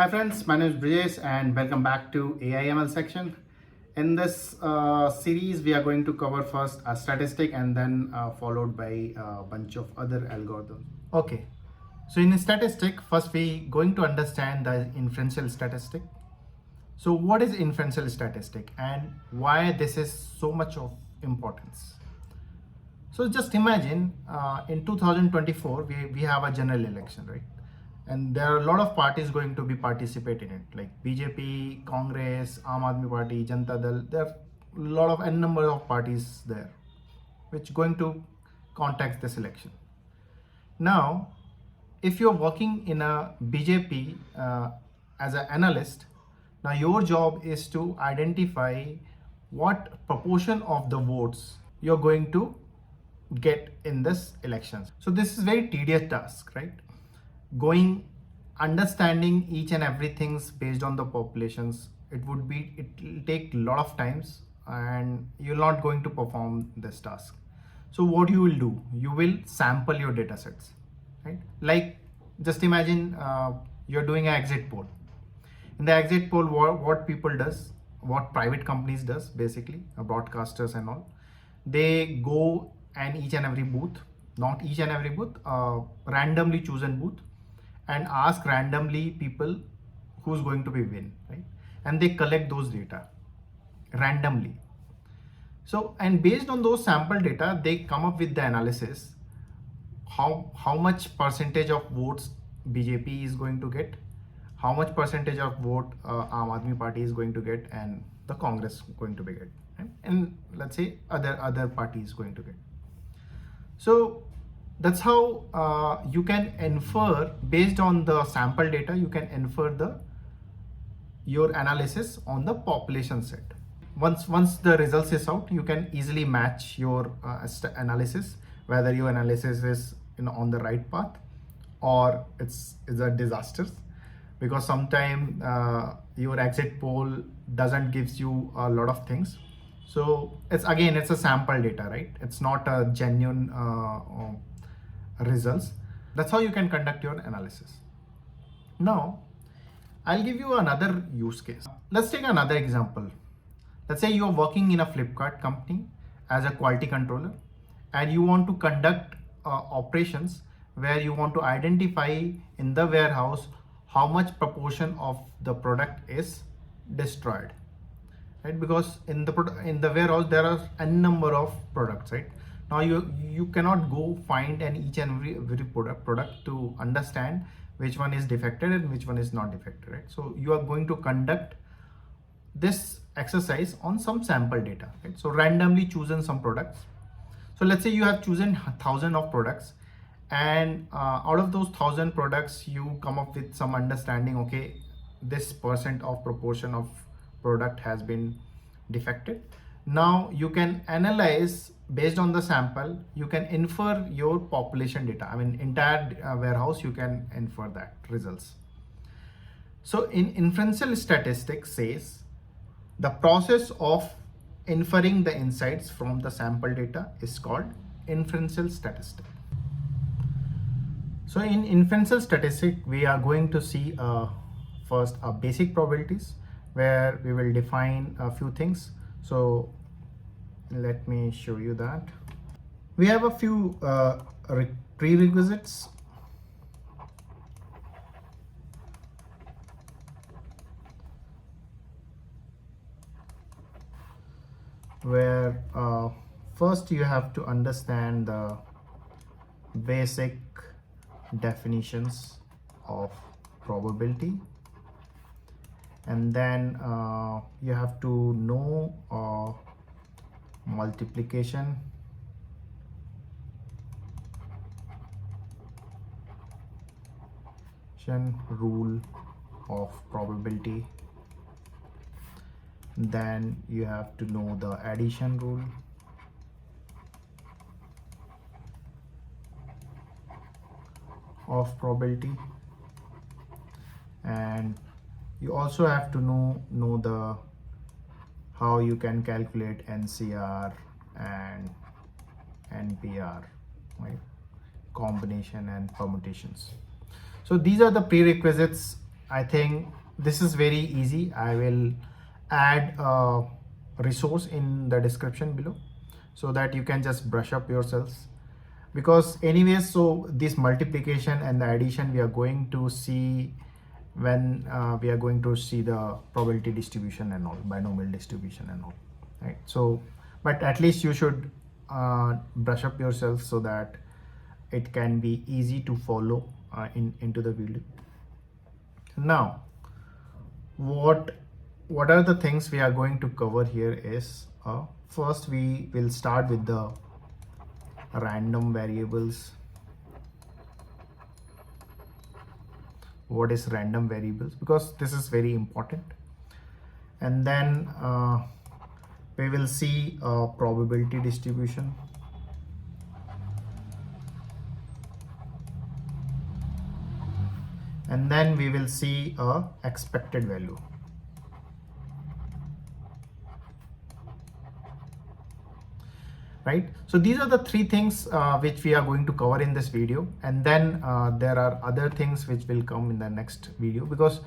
Hi friends, my name is Brijesh and welcome back to AI/ML section. In this series, we are going to cover first a statistic and then followed by a bunch of other algorithms. Okay, so in a statistic, first we going to understand the inferential statistic. So what is inferential statistic and why this is so much of importance? So just imagine in 2024, we have a general election, right? And there are a lot of parties going to be participate in it, like BJP, Congress, Aam Aadmi Party, Janata Dal. There are a lot of n number of parties there, which going to contact this election. Now, if you're working in a BJP as an analyst, now your job is to identify what proportion of the votes you're going to get in this elections. So this is very tedious task, right? Going understanding each and everything's based on the populations, it will take a lot of times and you're not going to perform this task. So what you will do, you will sample your data sets, right? Like just imagine you're doing an exit poll. In the exit poll, what people does, what private companies does, basically broadcasters and all, they go and each and every booth, not each and every booth, randomly chosen booth, and ask randomly people who's going to be win, right? And they collect those data randomly. So, and based on those sample data, they come up with the analysis, how much percentage of votes BJP is going to get, how much percentage of vote Aam Aadmi Party is going to get, and the Congress going to be get, right? And let's say other parties going to get. So that's how you can infer based on the sample data. You can infer your analysis on the population set. Once the results is out, you can easily match your analysis, whether your analysis is on the right path or it's a disaster, because sometimes your exit poll doesn't gives you a lot of things. So it's a sample data, right? It's not a genuine results. That's how you can conduct your analysis. Now, I'll give you another use case. Let's take another example. Let's say you're working in a Flipkart company as a quality controller and you want to conduct operations where you want to identify in the warehouse how much proportion of the product is destroyed, right? Because in the warehouse there are a number of products, right? Now you cannot go find each and every product to understand which one is defected and which one is not defected, right? So you are going to conduct this exercise on some sample data, right? So randomly chosen some products. So let's say you have chosen 1,000 of products, and out of those 1,000 products, you come up with some understanding. Okay, this percent of proportion of product has been defected. Now you can analyze based on the sample. You can infer your population data. I mean, entire warehouse, you can infer that results. So in inferential statistics says the process of inferring the insights from the sample data is called inferential statistic. So in inferential statistic, we are going to see first basic probabilities, where we will define a few things. So let me show you that. We have a few prerequisites. Where first you have to understand the basic definitions of probability, and then you have to know multiplication, rule of probability. Then you have to know the addition rule, of probability, and you also have to know the how you can calculate NCR and NPR, right? Combination and permutations. So these are the prerequisites I think this is very easy. I will add a resource in the description below so that you can just brush up yourselves, because anyways, so this multiplication and the addition we are going to see when we are going to see the probability distribution and all, binomial distribution and all, right? So but at least you should brush up yourself so that it can be easy to follow into the video. Now what are the things we are going to cover here is, first we will start with the random variables. What is random variables, because this is very important. And then we will see a probability distribution. And then we will see a expected value. Right, so these are the three things which we are going to cover in this video, and then there are other things which will come in the next video, because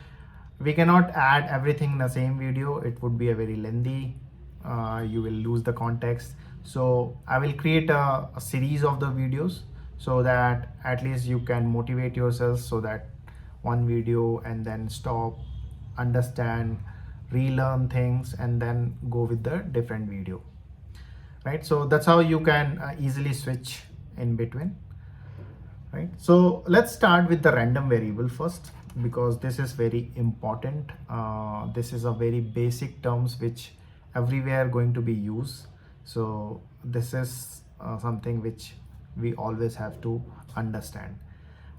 we cannot add everything in the same video. It would be a very lengthy, you will lose the context. So I will create a series of the videos so that at least you can motivate yourself, so that one video and then stop, understand, relearn things, and then go with the different video. Right, so that's how you can easily switch in between. Right, so let's start with the random variable first, because this is very important. This is a very basic terms which everywhere going to be used. So this is something which we always have to understand,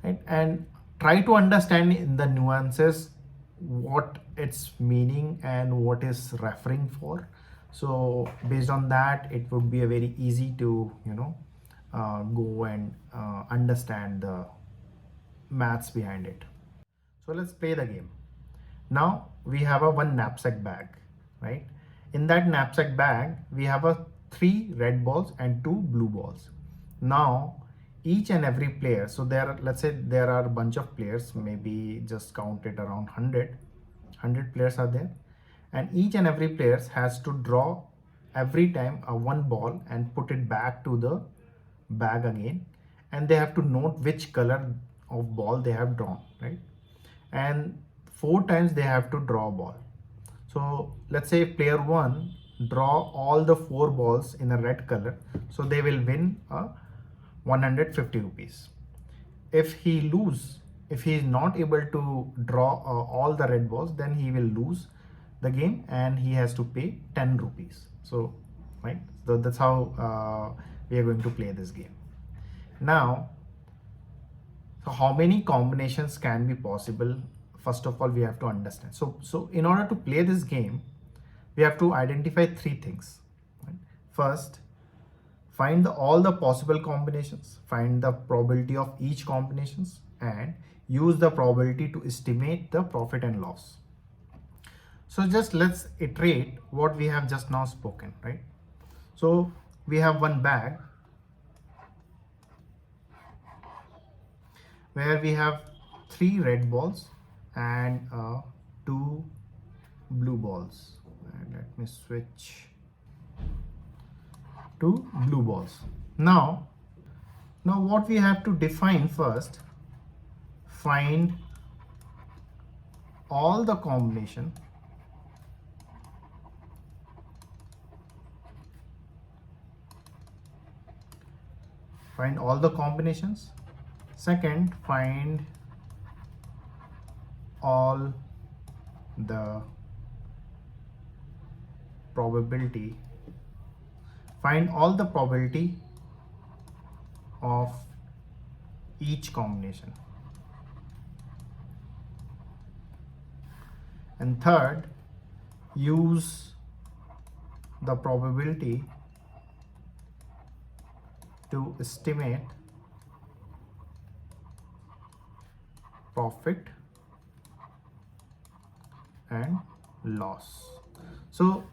right? And try to understand in the nuances what its meaning and what is referring for. So based on that, it would be a very easy to go and understand the maths behind it. So let's play the game. Now we have a one knapsack bag, right? In that knapsack bag we have a 3 red balls and 2 blue balls. Now each and every player, so there, let's say there are a bunch of players, maybe just count it around 100 players are there, and each and every player has to draw every time a one ball and put it back to the bag again, and they have to note which color of ball they have drawn, right? And 4 times they have to draw a ball. So let's say player 1 draw all the 4 balls in a red color, so they will win 150 rupees. If he is not able to draw all the red balls, then he will lose the game and he has to pay 10 rupees. So right, so that's how we are going to play this game. Now, so how many combinations can be possible? First of all, we have to understand. So in order to play this game, we have to identify 3 things. Right? First, find all the possible combinations, find the probability of each combinations, and use the probability to estimate the profit and loss. So just let's iterate what we have just now spoken, right? So we have one bag where we have 3 red balls and 2 blue balls. And let me switch to blue balls. Now what we have to define first, find all the combination combinations. Second, find all the probability of each combination. And third, use the probability to estimate profit and loss. So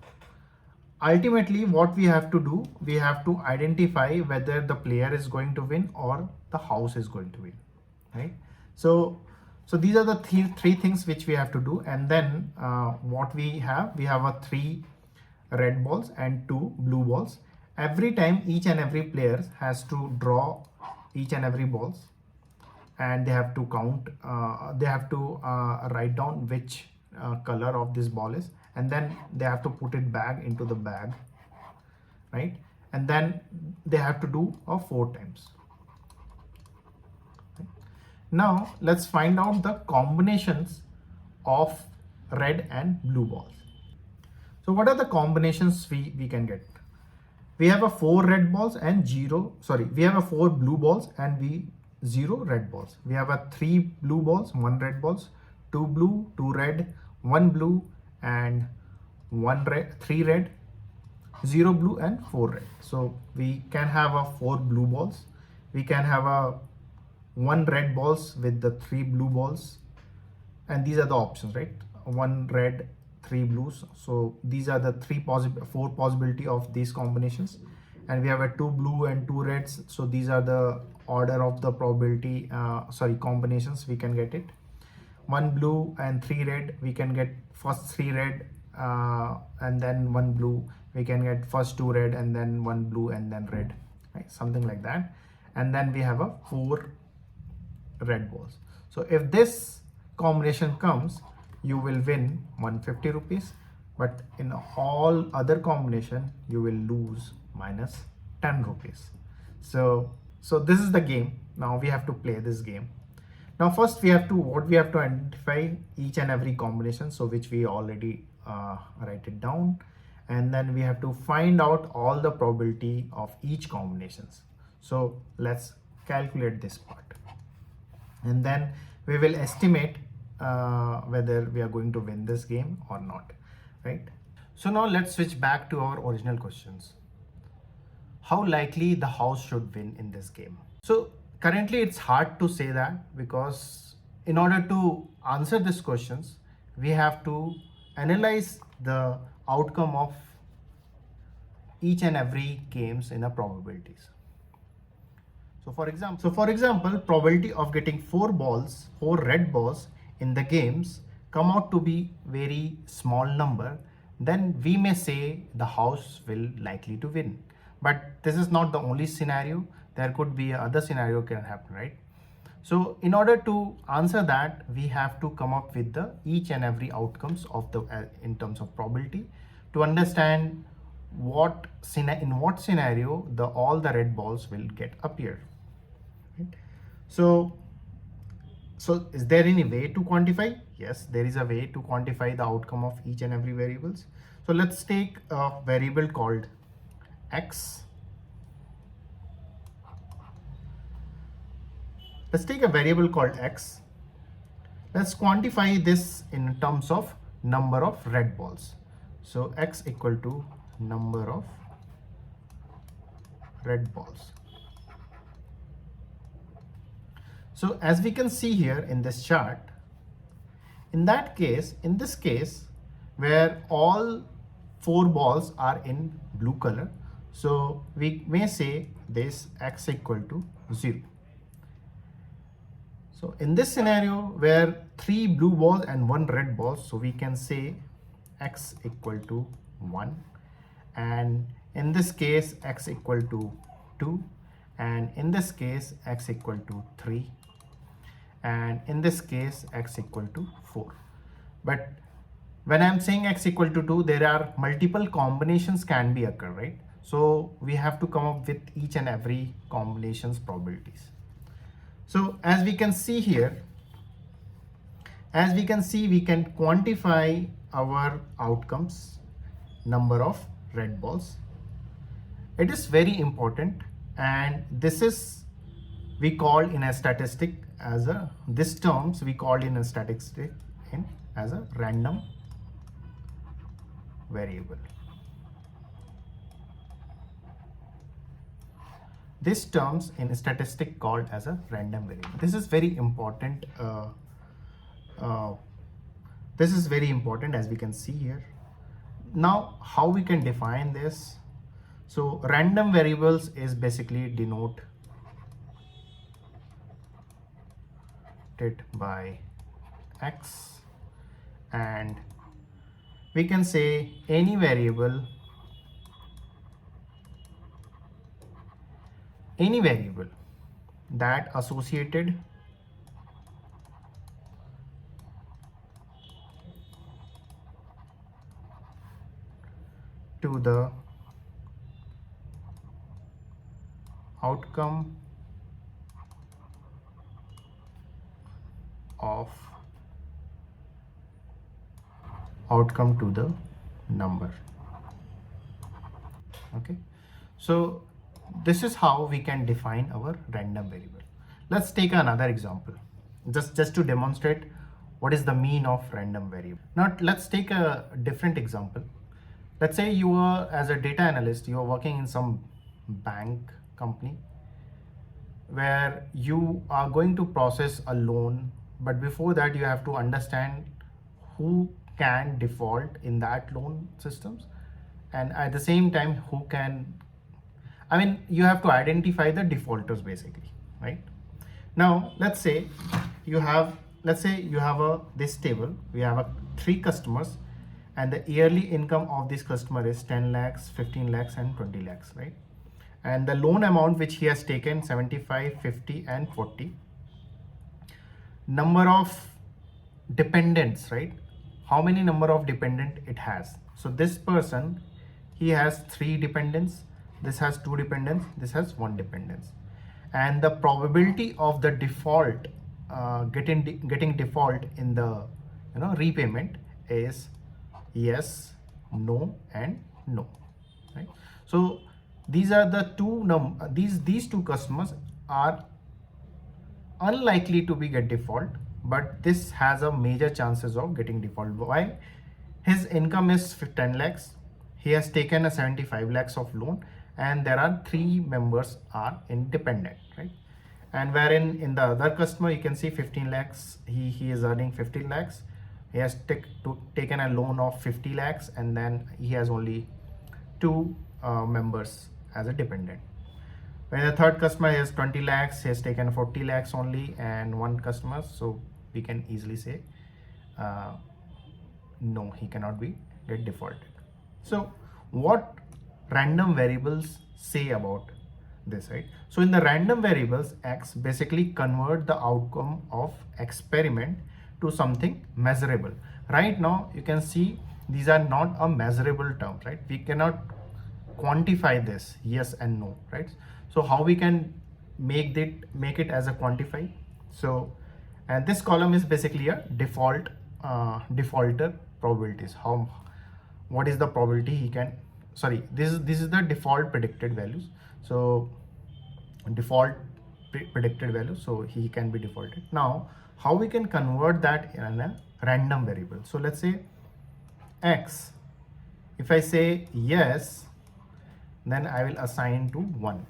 ultimately what we have to do, we have to identify whether the player is going to win or the house is going to win, right? So So these are the three things which we have to do. And then what we have a 3 red balls and 2 blue balls. Every time each and every player has to draw each and every balls, and they have to count, they have to write down which color of this ball is, and then they have to put it back into the bag, right? And then they have to do 4 times. Now let's find out the combinations of red and blue balls. So what are the combinations we can get? We have a 4 red balls and we have a 4 blue balls and 0 red balls. We have a 3 blue balls, 1 red balls, 2 blue, 2 red, 1 blue, and 3 red, 0 blue, and 4 red. So we can have a 4 blue balls. We can have a 1 red balls with the 3 blue balls, and these are the options, right? 1 red, 3 blues. So these are the 4 possibility of these combinations. And we have a 2 blue and 2 reds. So these are the order of the probability combinations we can get it. 1 blue and 3 red, we can get first 3 red and then 1 blue. We can get first 2 red and then 1 blue and then red, right? Something like that. And then we have a 4 red balls. So if this combination comes, you will win 150 rupees, but in all other combination you will lose minus 10 rupees. So this is the game. Now we have to play this game. Now first we have to identify each and every combination, so which we already write it down, and then we have to find out all the probability of each combinations. So let's calculate this part, and then we will estimate whether we are going to win this game or not, right? So now let's switch back to our original questions. How likely the house should win in this game? So currently it's hard to say that, because in order to answer these questions, we have to analyze the outcome of each and every games in a probabilities. So for example, probability of getting 4 red balls in the games come out to be very small number, then we may say the house will likely to win. But this is not the only scenario. There could be other scenario can happen, right? So in order to answer that, we have to come up with the each and every outcomes of the in terms of probability, to understand in what scenario all the red balls will get appear. Right? So is there any way to quantify? Yes, there is a way to quantify the outcome of each and every variables. So let's take a variable called X. Let's take a variable called X. Let's quantify this in terms of number of red balls. So X equal to number of red balls. So as we can see here in this chart, in this case, where all 4 balls are in blue color, so we may say this X equal to 0. So in this scenario where 3 blue balls and 1 red ball, so we can say X equal to 1. And in this case, X equal to 2. And in this case, X equal to 3. And in this case, X equal to 4. But when I'm saying X equal to 2, there are multiple combinations can be occur, right? So we have to come up with each and every combinations probabilities. So as we can see here, we can quantify our outcomes, number of red balls. It is very important, and this is we call in a statistic as a as a random variable. This terms in statistic called as a random variable. This is very important. This is very important, as we can see here. Now, how we can define this? So random variables is basically denoted by x, and we can say any variable that associated to the outcome to the number. Okay, so this is how we can define our random variable. Let's take another example just to demonstrate what is the mean of random variable. Now let's take a different example. Let's say you are, as a data analyst, you are working in some bank company where you are going to process a loan, but before that you have to understand who can default in that loan systems, and at the same time who can, you have to identify the defaulters basically, right? Now let's say you have this table. We have three customers, and the yearly income of this customer is 10 lakhs, 15 lakhs and 20 lakhs, right? And the loan amount which he has taken 75, 50 and 40. Number of dependents, right? How many number of dependent it has? So this person, he has 3 dependents, this has 2 dependents, this has 1 dependence, and the probability of the default getting default in the repayment is yes, no and no, right? So these are the these two customers are unlikely to get default, but this has a major chances of getting default. Why? His income is 10 lakhs, he has taken a 75 lakhs of loan, and there are 3 members are independent, right? And wherein in the other customer you can see 15 lakhs, he is earning 15 lakhs, he has taken a loan of 50 lakhs, and then he has only 2 members as a dependent. When the third customer has 20 lakhs, he has taken 40 lakhs only and 1 customer, so we can easily say no, he cannot get defaulted. So what random variables say about this, right? So in the random variables, x basically convert the outcome of experiment to something measurable. Right now you can see these are not a measurable term, right? We cannot quantify this yes and no, right? So how we can make it as a quantify? So, and this column is basically a defaulter probabilities. What is the probability he can, sorry, this is the default predicted values. So default predicted value, so he can be defaulted. Now how we can convert that in a random variable? So let's say x, if I say yes, then I will assign to 1.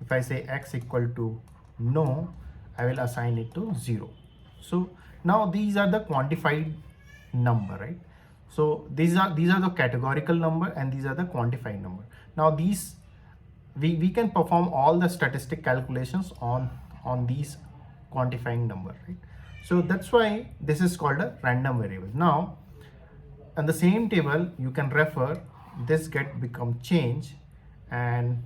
If I say x equal to no, I will assign it to 0. So now these are the quantified number, right? So these are the categorical number and these are the quantified number. Now these we can perform all the statistic calculations on these quantifying number, right? So that's why this is called a random variable. Now on the same table you can refer this become change, and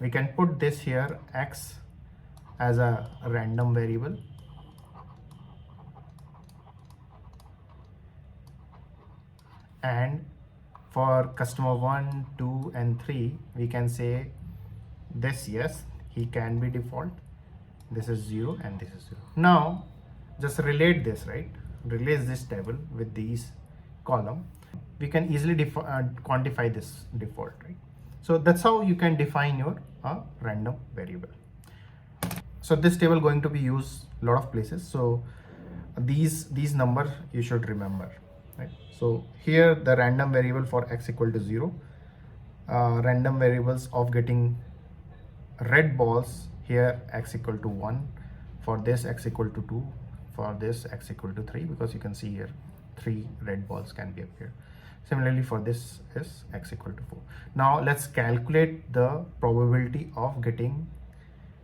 we can put this here x as a random variable, and for customer 1, 2 and 3 we can say this yes, he can be default, this is 0 and this is 0. Now just relate this, right? Relate this table with these column, we can easily quantify this default, right? So that's how you can define your random variable. So this table going to be used a lot of places, so these numbers you should remember, right? So here the random variable for x equal to 0, random variables of getting red balls, here x equal to 1, for this x equal to 2, for this x equal to 3, because you can see here 3 red balls can be appear. Similarly for this is x equal to 4. Now let's calculate the probability of getting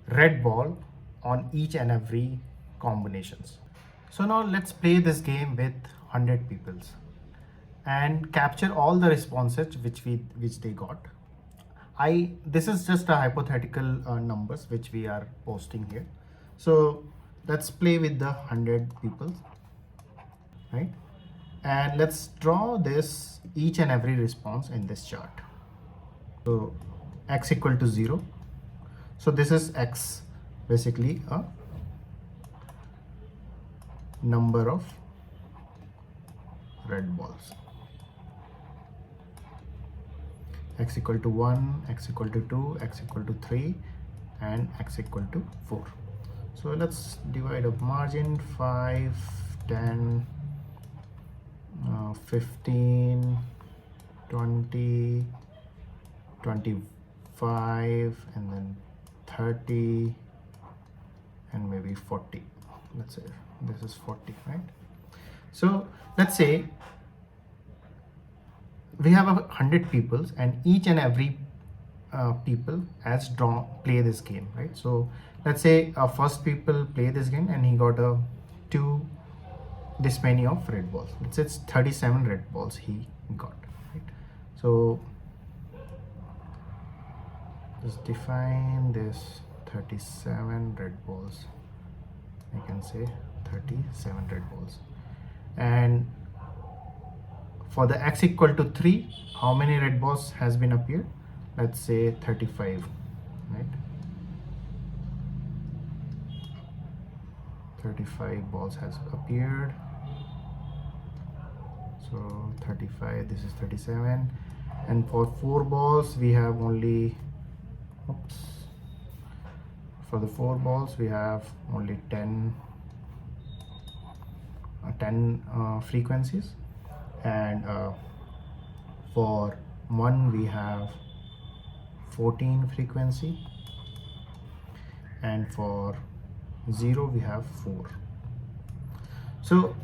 red ball on each and every combinations. So now let's play this game with 100 peoples and capture all the responses which they got. This is just a hypothetical numbers which we are posting here. So let's play with the 100 people, right? And let's draw this each and every response in this chart. So x equal to 0. So this is x, basically a number of red balls. X equal to 1, x equal to 2, x equal to 3, and x equal to 4. So let's divide up margin 5, 10, 15, 20, 25, and then 30, and maybe 40. Let's say this is 40, right? So let's say we have 100 people and each and every people has play this game, right? So let's say first people play this game and he got this many of red balls. Let's say it's 37 red balls he got, right? So just define this 37 red balls. I can say 37 red balls. And for the x equal to 3, how many red balls has been appeared? Let's say 35, right? 35 balls has appeared. So 35, this is 37. And for 4 balls, we have only, for the 4 balls, we have only 10 frequencies. And for 1 we have 14 frequency, and for 0 we have 4. So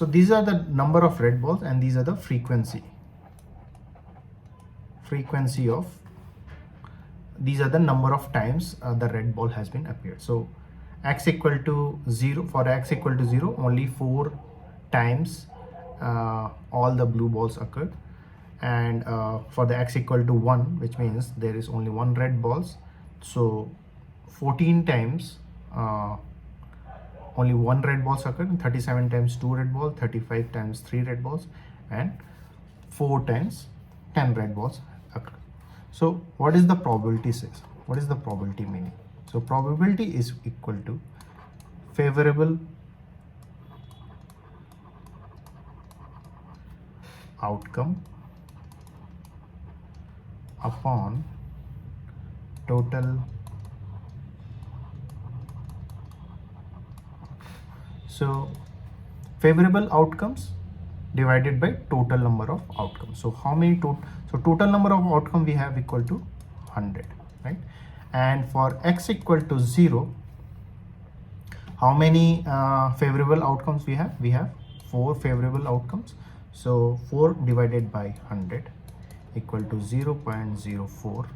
these are the number of red balls and these are the frequency of, these are the number of times the red ball has been appeared. So x equal to 0, for x equal to 0 only 4 times all the blue balls occurred, and for the x equal to 1, which means there is only 1 red balls, so 14 times only 1 red balls occurred, and 37 times 2 red balls, 35 times 3 red balls, and 4 times 10 red balls occurred. So what is the probability says? What is the probability meaning? So probability is equal to favorable outcome upon total. So favorable outcomes divided by total number of outcomes. So how many total number of outcome we have equal to 100, right? And for x equal to 0, how many favorable outcomes we have? We have 4 favorable outcomes. So 4 divided by 100 equal to 0.04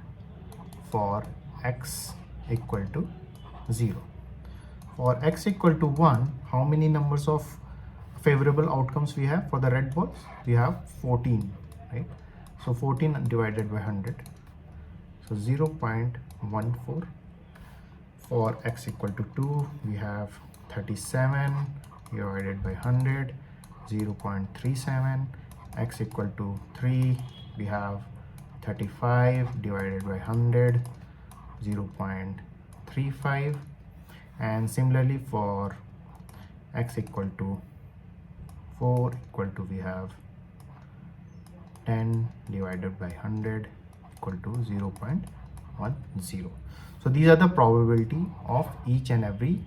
for x equal to 0. For x equal to 1, how many numbers of favorable outcomes we have for the red balls? We have 14, right? So 14 divided by 100, so 0.14. For x equal to 2, we have 37 divided by 100, 0.37. X equal to 3, we have 35 divided by 100, 0.35. And similarly for x equal to 4 equal to, we have 10 divided by 100 equal to 0.10. So these are the probability of each and every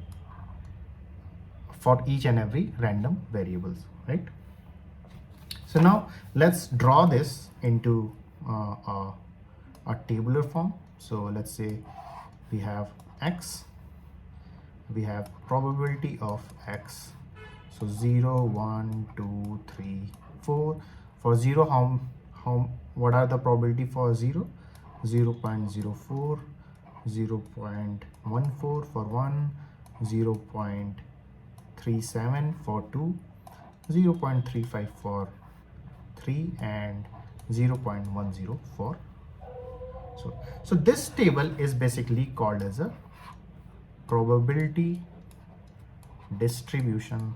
random variables, right? So now let's draw this into a tabular form. So let's say we have x, we have probability of x, so 0, 1, 2, 3, 4. For 0, what are the probability for 0? 0.04, 0.14 for 1, 0.35 0.37 for 2, 0.35 for 3, and 0.10 for so this table is basically called as a probability distribution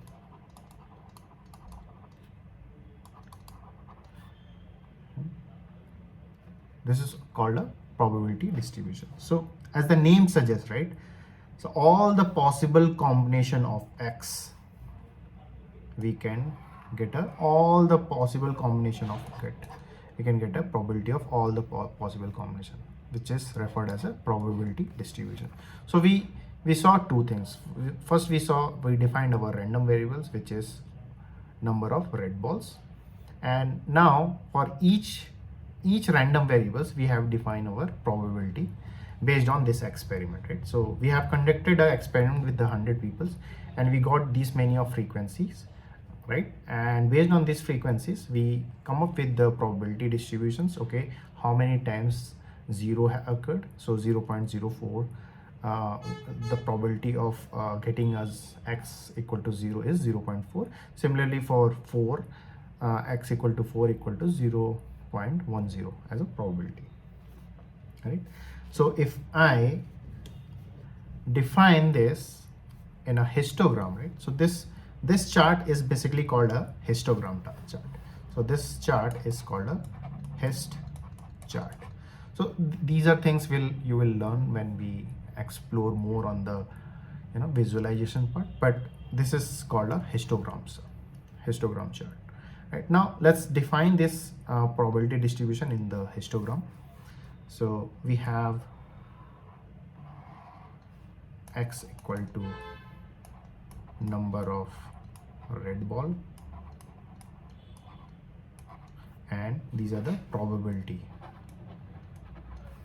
this is called a probability distribution. So as the name suggests, right, so all the possible combination of x we can get all the possible combination of we can get a probability of all the possible combination, which is referred as a probability distribution. So we saw two things. First we defined our random variables, which is number of red balls, and now for each random variables we have defined our probability based on this experiment, right? So we have conducted an experiment with the 100 people and we got these many of frequencies, right? And based on these frequencies we come up with the probability distributions. Okay, how many times 0 occurred? So 0.04. The probability of getting us x equal to 0 is 0.4. Similarly for 4, x equal to 4 equal to 0.10 as a probability, right? So if I define this in a histogram, right? So this chart is basically called a histogram chart. So this chart is called a hist chart. So these are things you will learn when we explore more on the visualization part, but this is called a histogram chart. Right, now let's define this probability distribution in the histogram. So we have x equal to number of red ball, and these are the probability.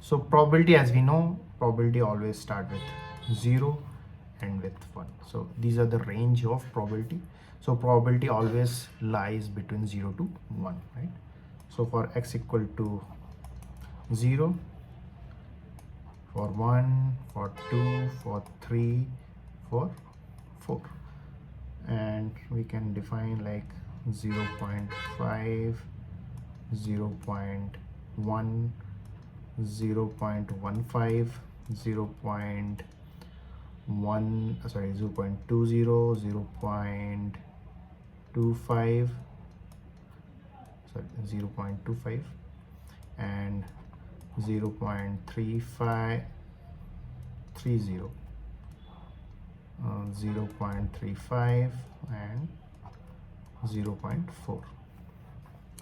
So probability, as we know, probability always start with 0 and with 1. So these are the range of probability. So probability always lies between 0 to 1, right? So for x equal to 0, for 1, for 2, for 3, for 4, and we can define like 0.5, 0.1, 0.15, 0.20, 0.25, 0.25, and 0.35, 0.35, and 0.4.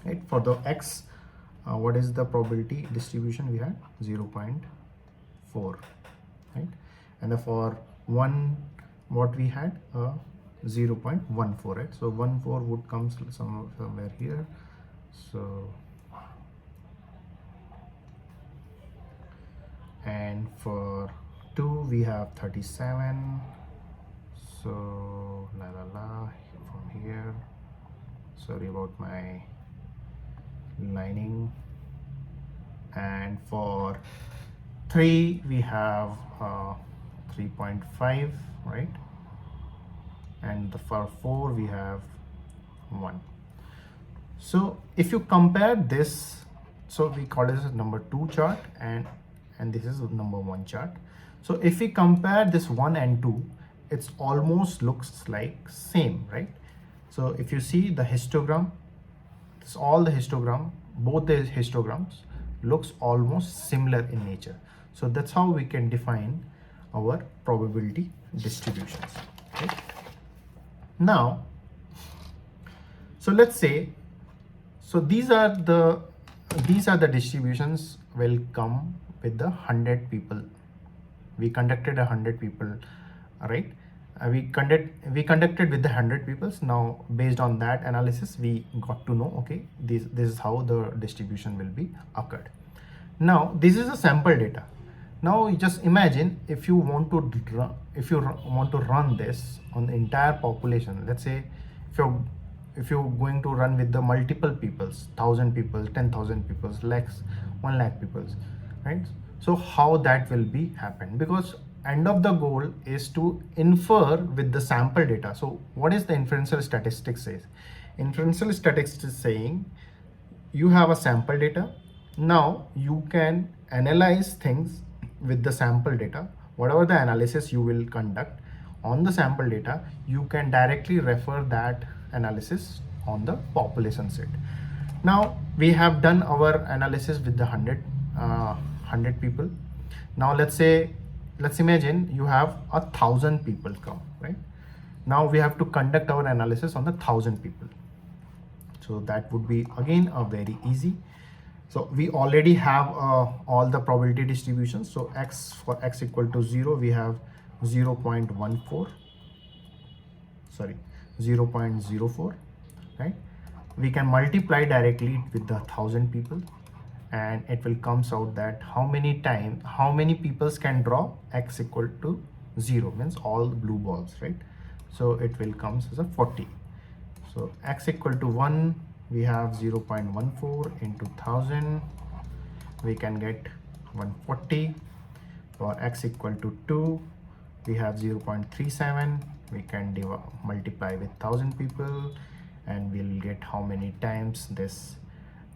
Right, for the x, what is the probability distribution we had? 0.4, right? And for 1, what we had? 0.14, right? So 14 would come somewhere here. So, and for 2 we have 37. So from here, sorry about my lining. And for 3 we have 3.5, right? And for 4 we have 1. So if you compare this, so we call this a number 2 chart, and this is number 1 chart. So if we compare this 1 and 2, it's almost looks like same, right? So if you see the histogram, this all the histogram, both the histograms looks almost similar in nature. So that's how we can define our probability distributions, right? Now, so let's say, so these are the distributions will come with the 100 people. We conducted 100 people, right? We conducted with the 100 people. Now based on that analysis we got to know, okay, this is how the distribution will be occurred. Now this is a sample data. Now you just imagine if you want to run this on the entire population. Let's say if you're going to run with the multiple peoples, 1,000 people, 10,000 people, lakhs, 1 lakh people, right? So how that will be happen? Because end of the goal is to infer with the sample data. So what is the inferential statistics says? Inferential statistics is saying you have a sample data. Now you can analyze things with the sample data. Whatever the analysis you will conduct on the sample data, you can directly refer that analysis on the population set. Now we have done our analysis with the 100 people. Now let's imagine you have 1,000 people come, right? Now we have to conduct our analysis on the 1,000 people. So that would be again a very easy. So we already have all the probability distributions. So for x equal to 0, we have 0.14, sorry, 0.04, right? We can multiply directly with the 1,000 people, and it will comes out that how many peoples can draw x equal to 0, means all the blue balls, right? So it will comes as a 40. So x equal to 1, we have 0.14 into 1,000, we can get 140. For x equal to 2, we have 0.37, we can multiply with 1,000 people, and we'll get how many times this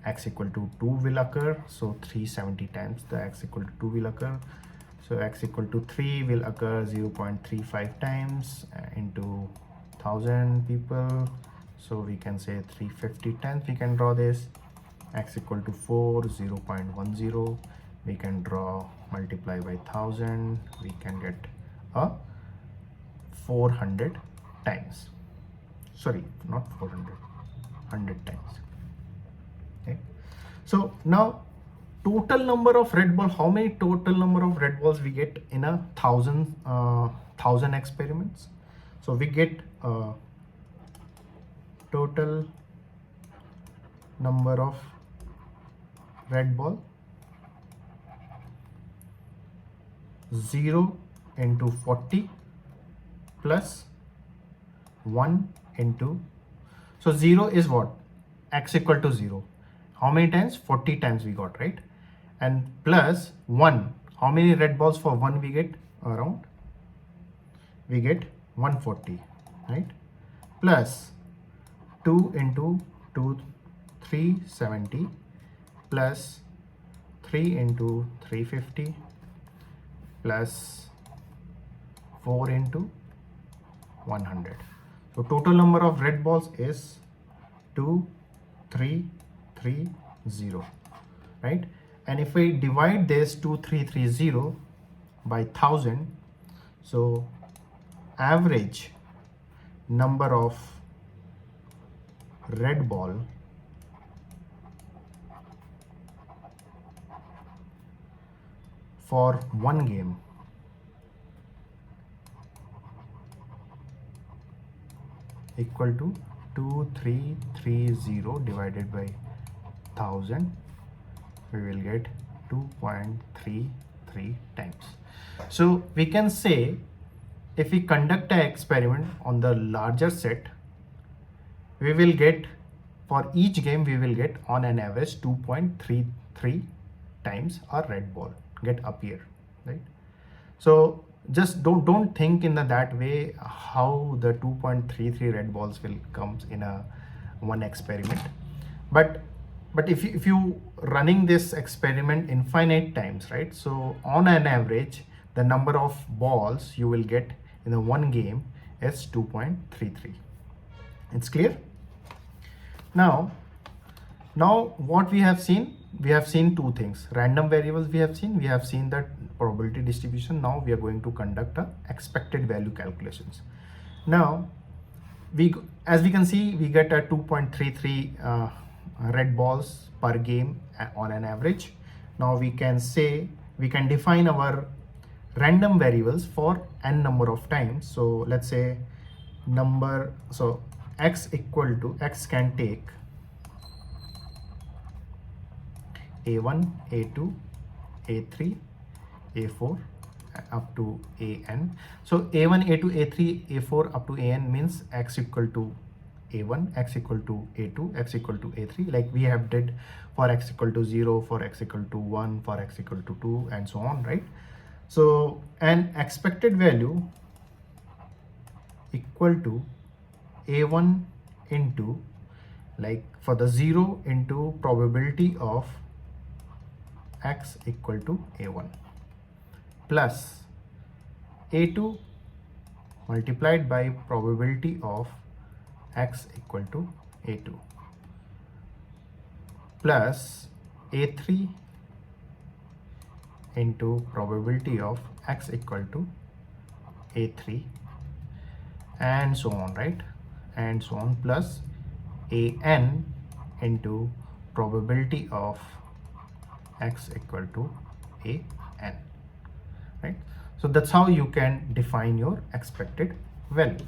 x equal to 2 will occur. So 370 times the x equal to 2 will occur. So x equal to 3 will occur 0.35 times into 1,000 people. So we can say 350 times we can draw this. X equal to 4, 0.10, we can draw, multiply by 1,000, we can get a 400 times. Sorry, not 400, 100 times. Okay. So now total number of red balls, how many total number of red balls we get in a 1,000 experiments? So we get total number of red ball 0 into 40 plus 1 into, so 0 is what? X equal to 0. How many times? 40 times we got, right? And plus 1. How many red balls for 1 we get? Around, we get 140, right? Plus 2 into 2, 370, plus 3 into 350, plus 4 into 100. So total number of red balls is 2330, right? And if we divide this 2330 by 1,000, so average number of red ball for one game equal to 2330 divided by 1,000, we will get 2.33 times. So we can say if we conduct an experiment on the larger set, we will get, for each game we will get on an average 2.33 times a red ball get appear, right? So just don't think in that way how the 2.33 red balls will comes in a one experiment. But if you running this experiment infinite times, right? So on an average, the number of balls you will get in a one game is 2.33. It's clear? Now what we have seen two things. Random variables we have seen that probability distribution. Now we are going to conduct a expected value calculations. Now as we can see, we get a 2.33 red balls per game on an average. Now we can define our random variables for n number of times. So let's say x can take a1, a2, a3, a4 up to an. So a1, a2, a3, a4 up to an means x equal to a1, x equal to a2, x equal to a3, like we have did for x equal to 0, for x equal to 1, for x equal to 2, and so on, right? So an expected value equal to a1 into, like for the 0 into probability of x equal to a1 plus a2 multiplied by probability of x equal to a2 plus a3 into probability of x equal to a3 and so on, right? And so on, plus an into probability of x equal to an, right? So that's how you can define your expected value.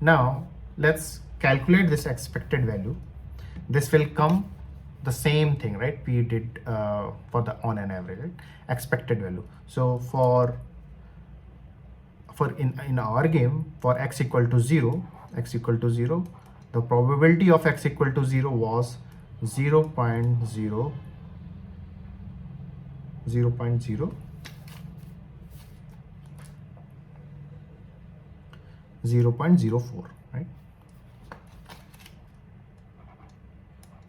Now let's calculate this expected value. This will come the same thing, right? We did for the on an average, right? Expected value. So for in our game, for x equal to 0, the probability of x equal to 0 was 0 0.0 0.04, right?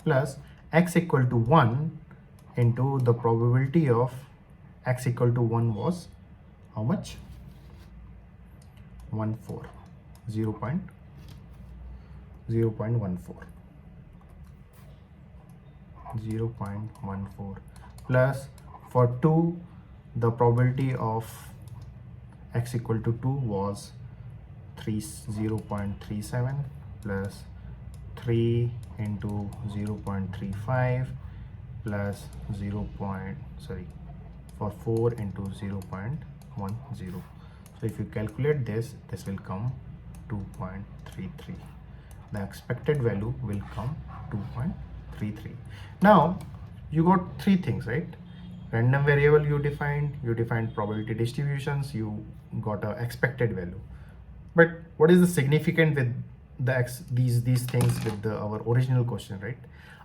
Plus x equal to 1 into the probability of x equal to 1 was how much? 0.14 plus for 2 the probability of x equal to 2 was 0.37 plus 3 into 0.35 plus for 4 into 0.10. So if you calculate this will come 2.33. The expected value will come 2.33. Now you got three things, right? Random variable you defined probability distributions, you got a expected value. But what is the significant with these things with our original question, right?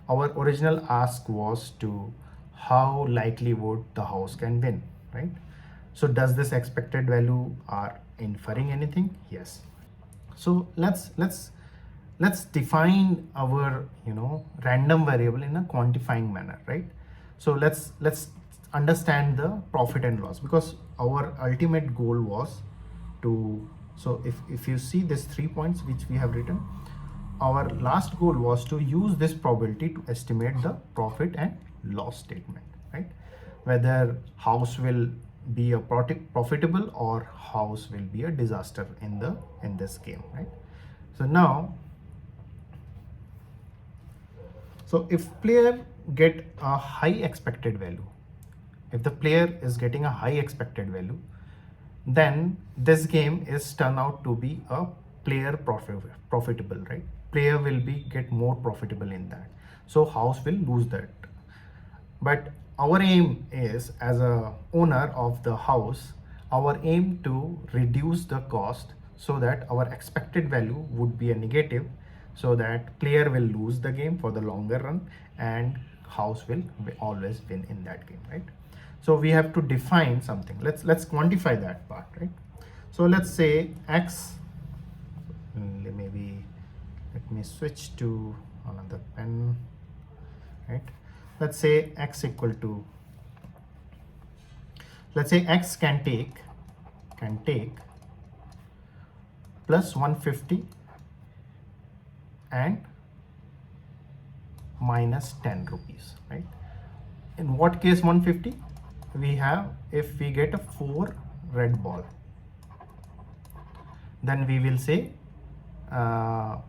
Our original ask was to how likely would the house can win, right? So does this expected value are inferring anything? Yes. So let's define our random variable in a quantifying manner, right? So let's understand the profit and loss, because our ultimate goal was to, so if you see these 3 points which we have written, our last goal was to use this probability to estimate the profit and loss statement, right? Whether house will be a profitable or house will be a disaster in this game, right? So now, so if player get a high expected value, if the player is getting a high expected value, then this game is turn out to be a player profitable, right? Player will be get more profitable in that, so house will lose that. But our aim is, as a owner of the house, our aim to reduce the cost so that our expected value would be a negative, so that player will lose the game for the longer run and house will always win in that game, right? So we have to define something. Let's quantify that part, right? So let's say x, maybe let me switch to another pen, right? Let's say x equal to, let's say x can take plus 150 and minus 10 rupees, right? In what case 150? We have, if we get a 4 red ball, then we will say the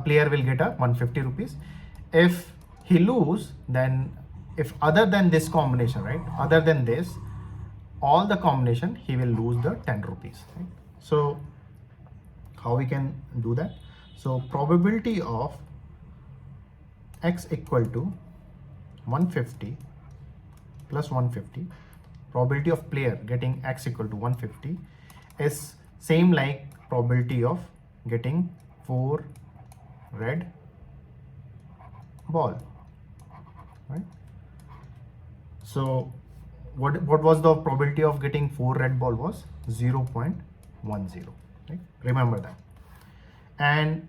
player will get a 150 rupees. If he lose, then if other than this combination, right, other than this, all the combination, he will lose the 10 rupees, right? So how we can do that? So probability of x equal to 150 plus 150, probability of player getting x equal to 150 is same like probability of getting 4 red ball, right? So what was the probability of getting 4 red ball was 0.10, right? Remember that. And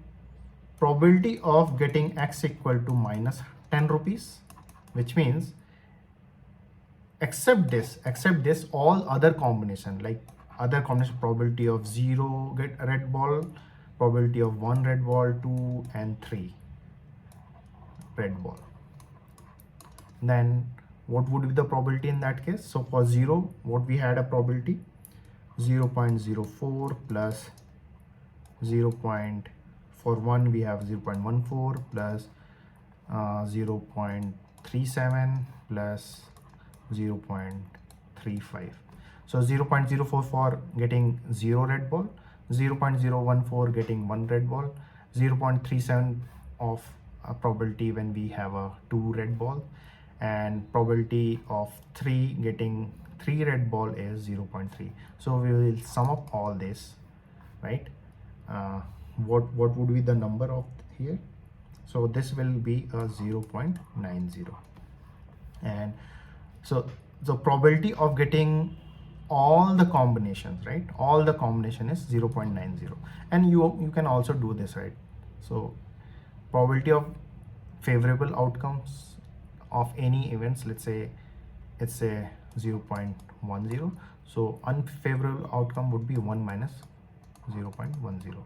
probability of getting x equal to minus 10 rupees, which means except this all other combination, like other combination, probability of 0 get a red ball, probability of 1 red ball, 2 and 3 red ball, then what would be the probability in that case? So for 0, what we had a probability 0.04 plus 0. For 1 we have 0.14 plus 0.37 plus 0.35. So 0.04 for getting 0 red ball, 0.014 getting 1 red ball, 0.37 of probability when we have a 2 red ball, and probability of 3 getting 3 red ball is 0.3. So we will sum up all this, right? What would be the number of here? So this will be a 0.90, and so the probability of getting all the combinations, right? All the combination is 0.90, and you can also do this, right? So probability of favorable outcomes of any events, let's say it's a 0.10, so unfavorable outcome would be 1 minus 0.10,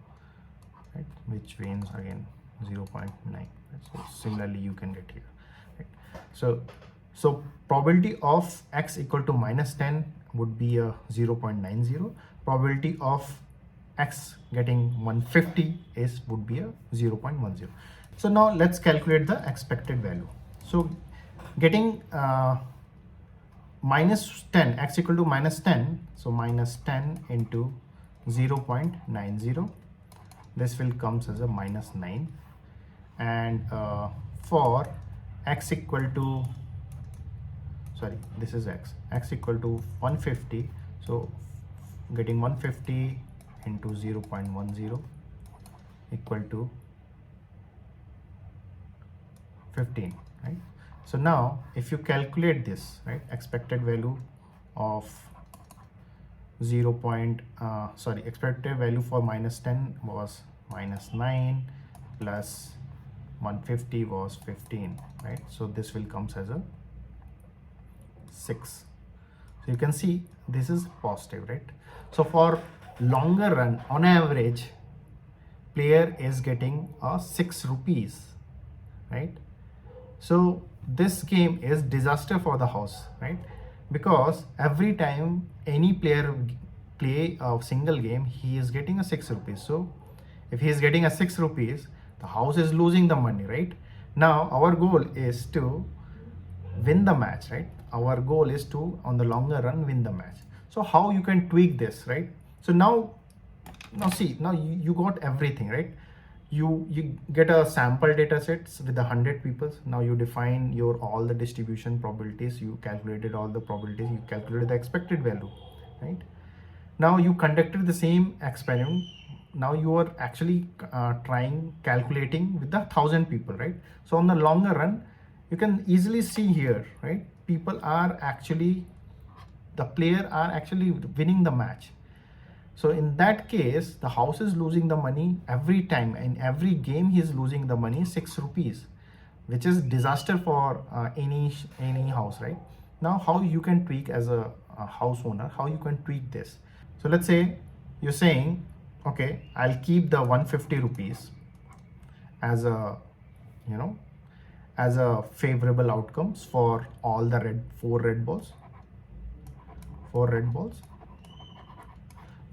right? Which means again 0.9, right? So similarly you can get here, right? So probability of x equal to minus 10 would be a 0.90. Probability of x getting 150 would be a 0.10. So now let's calculate the expected value. So getting minus 10, x equal to minus 10, so minus 10 into 0.90, this will comes as a minus 9. And for x equal to, sorry, this is x equal to 150, so getting 150 into 0.10 equal to 15, right? So now if you calculate this, right, expected value of expected value for minus 10 was minus 9 plus 150 was 15, right? So this will comes as a 6. So you can see this is positive, right? So for longer run, on average, player is getting a 6 rupees, right? So this game is disaster for the house, right? Because every time any player play a single game, he is getting a 6 rupees. So if he is getting a 6 rupees, the house is losing the money, right? Now our goal is to win the match, right? Our goal is to, on the longer run, win the match. So how you can tweak this, right? So now see, now you got everything, right? You get a sample data sets with 100 people. Now you define your all the distribution probabilities, you calculated all the probabilities, you calculated the expected value, right? Now you conducted the same experiment. Now you are actually calculating with the 1,000 people, right? So on the longer run, you can easily see here, right? People are actually, the player are actually winning the match. So in that case, the house is losing the money every time. In every game, he is losing the money 6 rupees, which is disaster for any house, right? Now, how you can tweak as a house owner, how you can tweak this? So let's say you're saying, okay, I'll keep the 150 rupees as a, as a favorable outcomes for all the 4 red balls.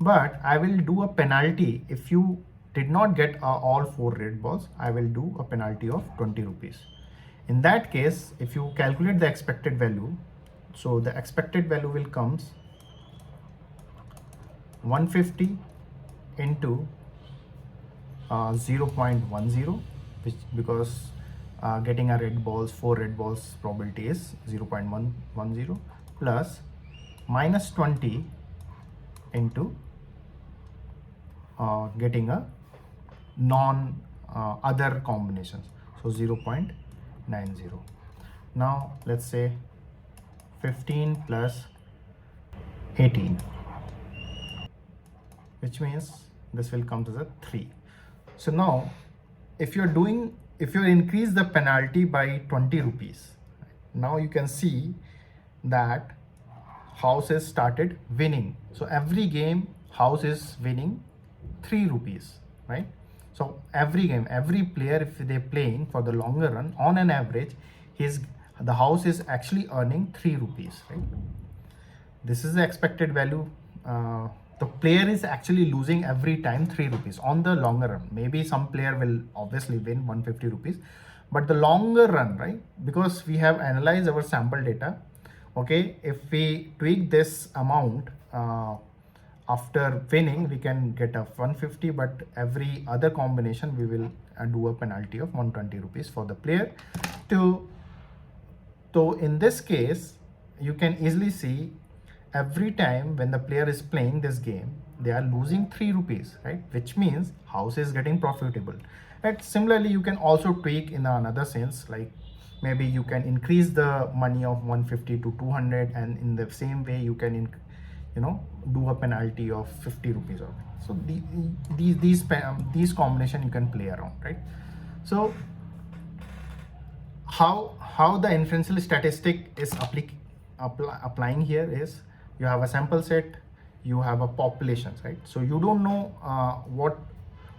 But I will do a penalty if you did not get all 4 red balls. I will do a penalty of 20 rupees. In that case, if you calculate the expected value, so the expected value will comes 150 into 0.10, which because getting a 4 red balls probability is 0.110 plus minus 20 into getting a non other combinations, so 0.90. Now let's say 15 plus 18, which means this will come to the 3. So now if you're increase the penalty by 20 rupees, now you can see that house has started winning. So every game house is winning 3 rupees, right? So every game, every player, if they're playing for the longer run, on an average, the house is actually earning 3 rupees, right? This is the expected value. The player is actually losing every time 3 rupees on the longer run. Maybe some player will obviously win 150 rupees, but the longer run, right? Because we have analyzed our sample data. Okay, if we tweak this amount after winning, we can get a 150, but every other combination we will do a penalty of 120 rupees for the player. So in this case, you can easily see every time when the player is playing this game, they are losing 3 rupees, right? Which means house is getting profitable. Right? Similarly, you can also tweak in another sense, like maybe you can increase the money of 150 to 200, and in the same way you can do a penalty of 50 rupees. So these combination you can play around, right? So how the inferential statistic is applying here is, you have a sample set, you have a populations, right? So you don't know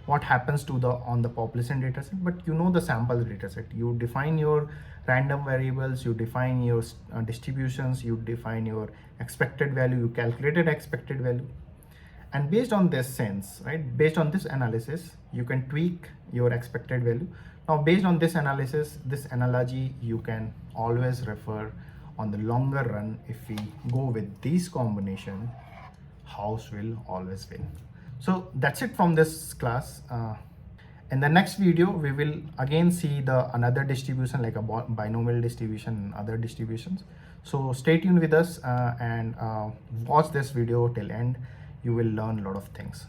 what happens to on the population data set, but you know the sample data set. You define your random variables, you define your distributions, you define your expected value, you calculated expected value, and based on this sense, right, based on this analysis, you can tweak your expected value. Now based on this analysis, this analogy, you can always refer on the longer run. If we go with these combination, house will always win. So that's it from this class. In the next video, we will again see another distribution, like a binomial distribution and other distributions. So stay tuned with us and watch this video till end. You will learn a lot of things.